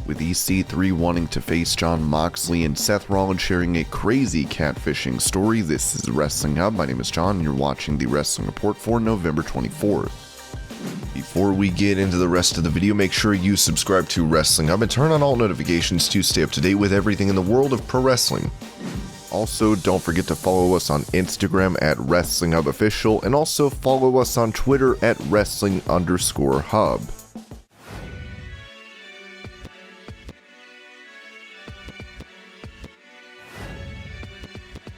with EC3 wanting to face Jon Moxley and Seth Rollins sharing a crazy catfishing story. This is Wrestling Hub. My name is John, and you're watching the Wrestling Report for November 24th. Before we get into the rest of the video, make sure you subscribe to Wrestling Hub and turn on all notifications to stay up to date with everything in the world of pro wrestling. Also, don't forget to follow us on Instagram at WrestlingHubOfficial and also follow us on Twitter at Wrestling_Hub.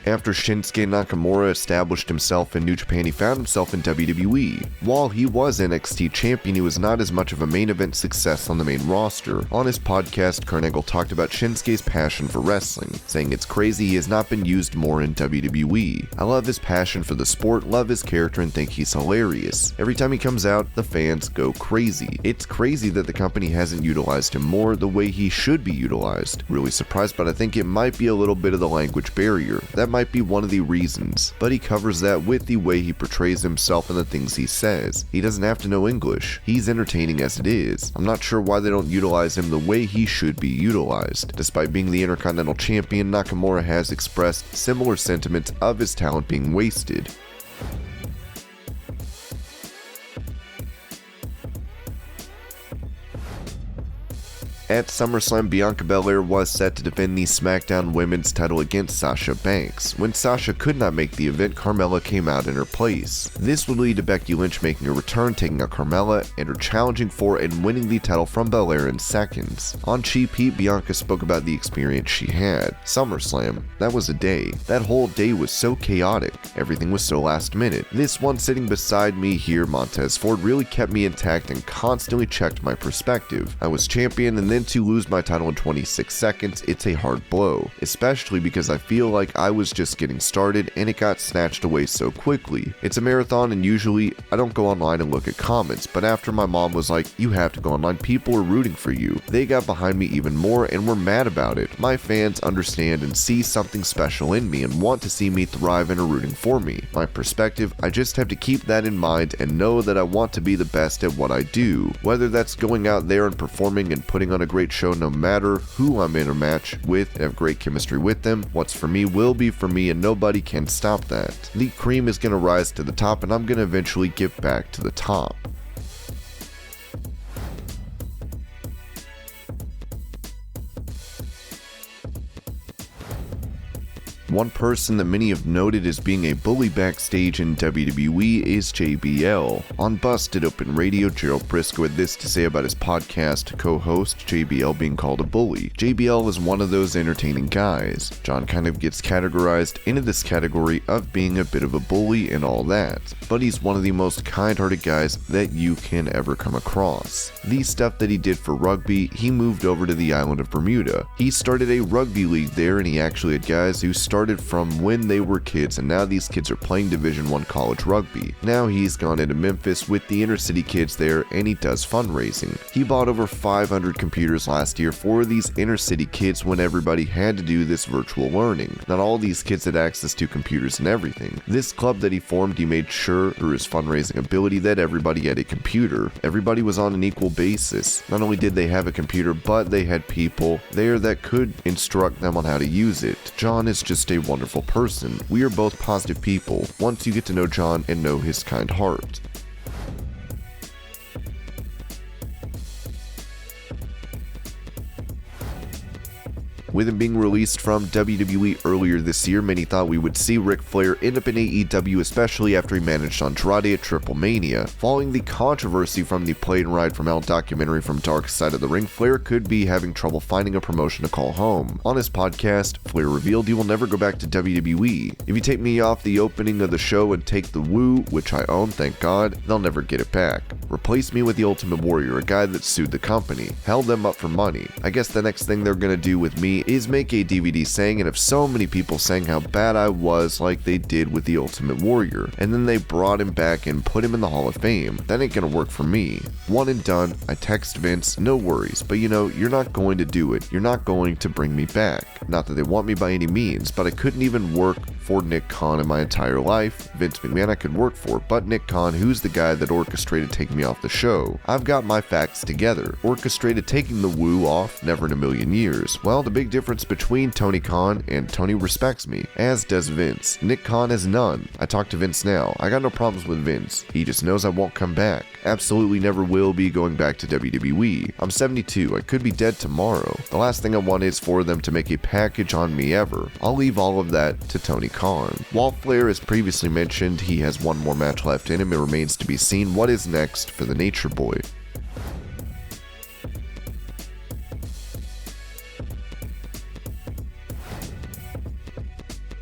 After Shinsuke Nakamura established himself in New Japan, he found himself in WWE. While he was NXT champion, he was not as much of a main event success on the main roster. On his podcast, Kurt Angle talked about Shinsuke's passion for wrestling, saying it's crazy he has not been used more in WWE. I love his passion for the sport, love his character, and think he's hilarious. Every time he comes out, the fans go crazy. It's crazy that the company hasn't utilized him more the way he should be utilized. Really surprised, but I think it might be a little bit of the language barrier. That might be one of the reasons, but he covers that with the way he portrays himself and the things he says. He doesn't have to know English. He's entertaining as it is. I'm not sure why they don't utilize him the way he should be utilized. Despite being the Intercontinental Champion, Nakamura has expressed similar sentiments of his talent being wasted. At Summerslam, Bianca Belair was set to defend the SmackDown Women's title against Sasha Banks. When Sasha could not make the event, Carmella came out in her place. This would lead to Becky Lynch making a return, taking out Carmella, and her challenging for and winning the title from Belair in seconds. On Cheap Heat, Bianca spoke about the experience she had. SummerSlam, that was a day. That whole day was so chaotic. Everything was so last minute. This one sitting beside me here, Montez Ford, really kept me intact and constantly checked my perspective. I was champion, and then to lose my title in 26 seconds, it's a hard blow, especially because I feel like I was just getting started and it got snatched away so quickly. It's a marathon, and usually I don't go online and look at comments, but after my mom was like, you have to go online, people are rooting for you, they got behind me even more and were mad about it. My fans understand and see something special in me and want to see me thrive and are rooting for me. My perspective, I just have to keep that in mind and know that I want to be the best at what I do, whether that's going out there and performing and putting on a great show no matter who I'm in a match with and have great chemistry with them. What's for me will be for me and nobody can stop that. The cream is going to rise to the top and I'm going to eventually get back to the top. One person that many have noted as being a bully backstage in WWE is JBL. On Busted Open Radio, Gerald Brisco had this to say about his podcast co-host JBL being called a bully. JBL is one of those entertaining guys. John kind of gets categorized into this category of being a bit of a bully and all that, but he's one of the most kind-hearted guys that you can ever come across. The stuff that he did for rugby, he moved over to the island of Bermuda. He started a rugby league there, and he actually had guys who started from when they were kids, and now these kids are playing Division I college rugby. Now he's gone into Memphis with the inner city kids there, and he does fundraising. He bought over 500 computers last year for these inner city kids when everybody had to do this virtual learning. Not all these kids had access to computers and everything. This club that he formed, he made sure through his fundraising ability that everybody had a computer. Everybody was on an equal basis. Not only did they have a computer, but they had people there that could instruct them on how to use it. John is just a wonderful person. We are both positive people once you get to know John and know his kind heart. With him being released from WWE earlier this year, many thought we would see Ric Flair end up in AEW, especially after he managed Andrade at Triple Mania. Following the controversy from the Play and Ride from Hell documentary from Dark Side of the Ring, Flair could be having trouble finding a promotion to call home. On his podcast, Flair revealed he will never go back to WWE. If you take me off the opening of the show and take the Woo, which I own, thank God, they'll never get it back. Replace me with the Ultimate Warrior, a guy that sued the company, held them up for money. I guess the next thing they're gonna do with me is make a DVD saying it of so many people saying how bad I was, like they did with the Ultimate Warrior, and then they brought him back and put him in the Hall of Fame. That ain't gonna work for me. One and done. I text Vince, no worries, but you know, you're not going to do it. You're not going to bring me back. Not that they want me by any means, but I couldn't even work for Nick Khan in my entire life. Vince McMahon I could work for, but Nick Khan, who's the guy that orchestrated taking me off the show? I've got my facts together. Orchestrated taking the woo off? Never in a million years. Well, the big difference between Tony Khan and Tony respects me, as does Vince. Nick Khan has none. I talk to Vince now. I got no problems with Vince. He just knows I won't come back. Absolutely never will be going back to WWE. I'm 72. I could be dead tomorrow. The last thing I want is for them to make a package on me ever. I'll leave all of that to Tony Khan. While Flair, as previously mentioned, he has one more match left in him, it remains to be seen what is next for the Nature Boy.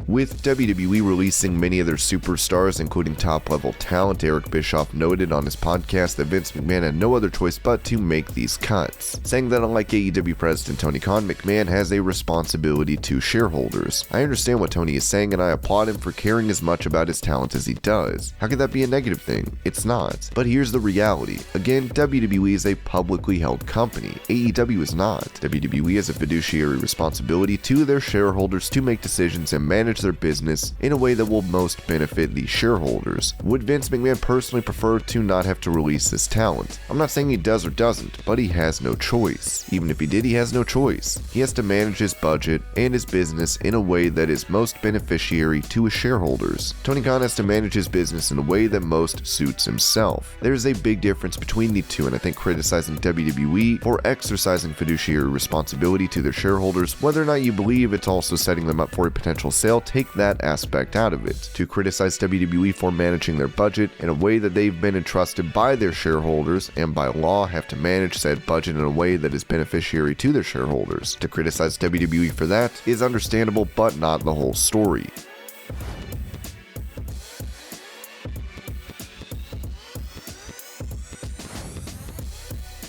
With WWE releasing many of their superstars, including top-level talent, Eric Bischoff noted on his podcast that Vince McMahon had no other choice but to make these cuts, saying that unlike AEW President Tony Khan, McMahon has a responsibility to shareholders. I understand what Tony is saying, and I applaud him for caring as much about his talent as he does. How could that be a negative thing? It's not. But here's the reality. Again, WWE is a publicly held company. AEW is not. WWE has a fiduciary responsibility to their shareholders to make decisions and manage their business in a way that will most benefit the shareholders. Would Vince McMahon personally prefer to not have to release this talent? I'm not saying he does or doesn't, but he has no choice. Even if he did, he has no choice. He has to manage his budget and his business in a way that is most beneficiary to his shareholders. Tony Khan has to manage his business in a way that most suits himself. There's a big difference between the two, and I think criticizing WWE for exercising fiduciary responsibility to their shareholders, whether or not you believe it's also setting them up for a potential sale, take that aspect out of it. To criticize WWE for managing their budget in a way that they've been entrusted by their shareholders and by law have to manage said budget in a way that is beneficiary to their shareholders. To criticize WWE for that is understandable, but not the whole story.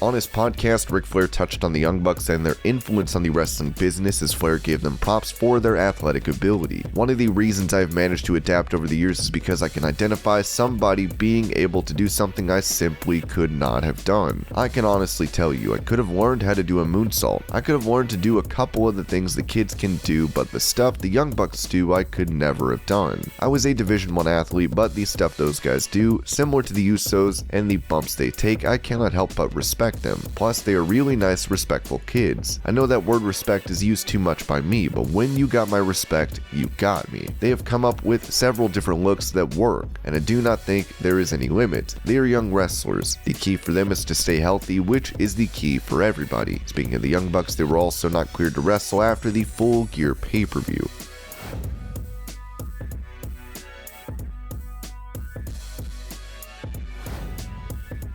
On his podcast, Ric Flair touched on the Young Bucks and their influence on the wrestling business as Flair gave them props for their athletic ability. One of the reasons I've managed to adapt over the years is because I can identify somebody being able to do something I simply could not have done. I can honestly tell you, I could have learned how to do a moonsault. I could have learned to do a couple of the things the kids can do, but the stuff the Young Bucks do, I could never have done. I was a Division I athlete, but the stuff those guys do, similar to the Usos and the bumps they take, I cannot help but respect them. Plus, they are really nice, respectful kids. I know that word respect is used too much by me, but when you got my respect, you got me. They have come up with several different looks that work, and I do not think there is any limit. They are young wrestlers. The key for them is to stay healthy, which is the key for everybody. Speaking of the Young Bucks, they were also not cleared to wrestle after the Full Gear pay-per-view.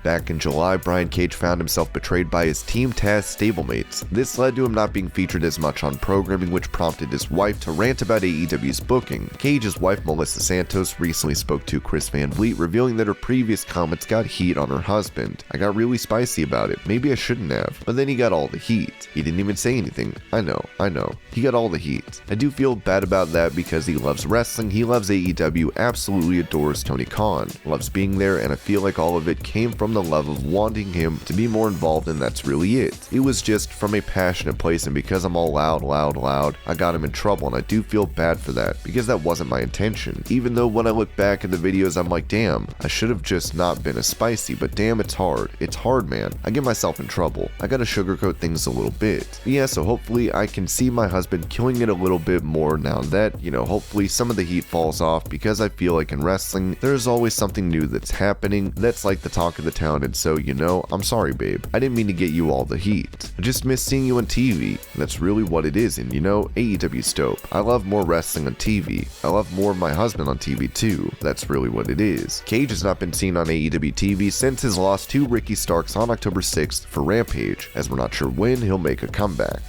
Back in July, Brian Cage found himself betrayed by his Team Taz stablemates. This led to him not being featured as much on programming, which prompted his wife to rant about AEW's booking. Cage's wife, Melissa Santos, recently spoke to Chris Van Vliet, revealing that her previous comments got heat on her husband. I got really spicy about it. Maybe I shouldn't have. But then he got all the heat. He didn't even say anything. I know. He got all the heat. I do feel bad about that because he loves wrestling, he loves AEW, absolutely adores Tony Khan, loves being there, and I feel like all of it came from the love of wanting him to be more involved, and that's really it. It was just from a passionate place, and because I'm all loud, I got him in trouble, and I do feel bad for that, because that wasn't my intention. Even though when I look back at the videos, I'm like, damn, I should have just not been as spicy, but damn, it's hard. It's hard, man. I get myself in trouble. I gotta sugarcoat things a little bit. But yeah, so hopefully I can see my husband killing it a little bit more now that, hopefully some of the heat falls off, because I feel like in wrestling, there's always something new that's happening that's like the talk of the town, and so, I'm sorry, babe. I didn't mean to get you all the heat. I just miss seeing you on TV. That's really what it is, and AEW's dope. I love more wrestling on TV. I love more of my husband on TV too. That's really what it is. Cage has not been seen on AEW TV since his loss to Ricky Starks on October 6th for Rampage, as we're not sure when he'll make a comeback.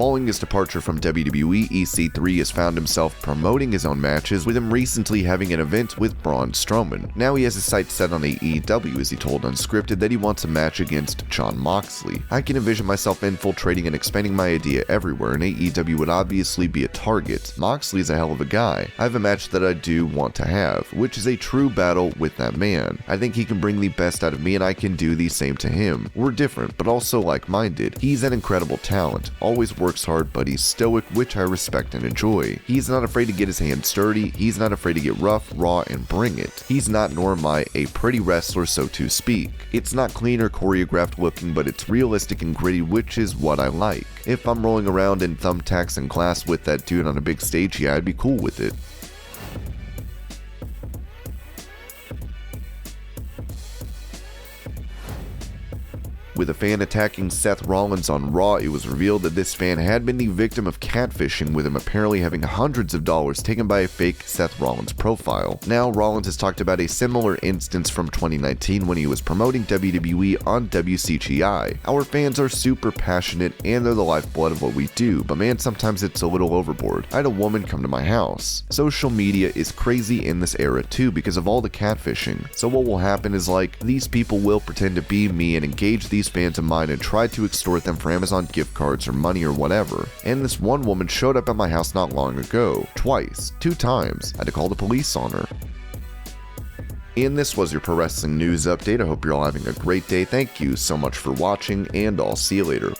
Following his departure from WWE, EC3 has found himself promoting his own matches, with him recently having an event with Braun Strowman. Now he has his sights set on AEW, as he told Unscripted that he wants a match against Jon Moxley. I can envision myself infiltrating and expanding my idea everywhere, and AEW would obviously be a target. Moxley's a hell of a guy. I have a match that I do want to have, which is a true battle with that man. I think he can bring the best out of me, and I can do the same to him. We're different, but also like-minded. He's an incredible talent, always works hard, but he's stoic, which I respect and enjoy. He's not afraid to get his hands dirty, he's not afraid to get rough, raw, and bring it. He's not, nor am I, a pretty wrestler, so to speak. It's not clean or choreographed looking, but it's realistic and gritty, which is what I like. If I'm rolling around in thumbtacks and glass with that dude on a big stage, yeah, I'd be cool with it. With a fan attacking Seth Rollins on Raw, it was revealed that this fan had been the victim of catfishing, with him apparently having hundreds of dollars taken by a fake Seth Rollins profile. Now, Rollins has talked about a similar instance from 2019 when he was promoting WWE on WCGI. Our fans are super passionate and they're the lifeblood of what we do, but man, sometimes it's a little overboard. I had a woman come to my house. Social media is crazy in this era too because of all the catfishing. So what will happen is, like, these people will pretend to be me and engage these fans of mine and tried to extort them for Amazon gift cards or money or whatever. And this one woman showed up at my house not long ago. Twice. 2 times. I had to call the police on her. And this was your pro wrestling news update. I hope you're all having a great day. Thank you so much for watching, and I'll see you later.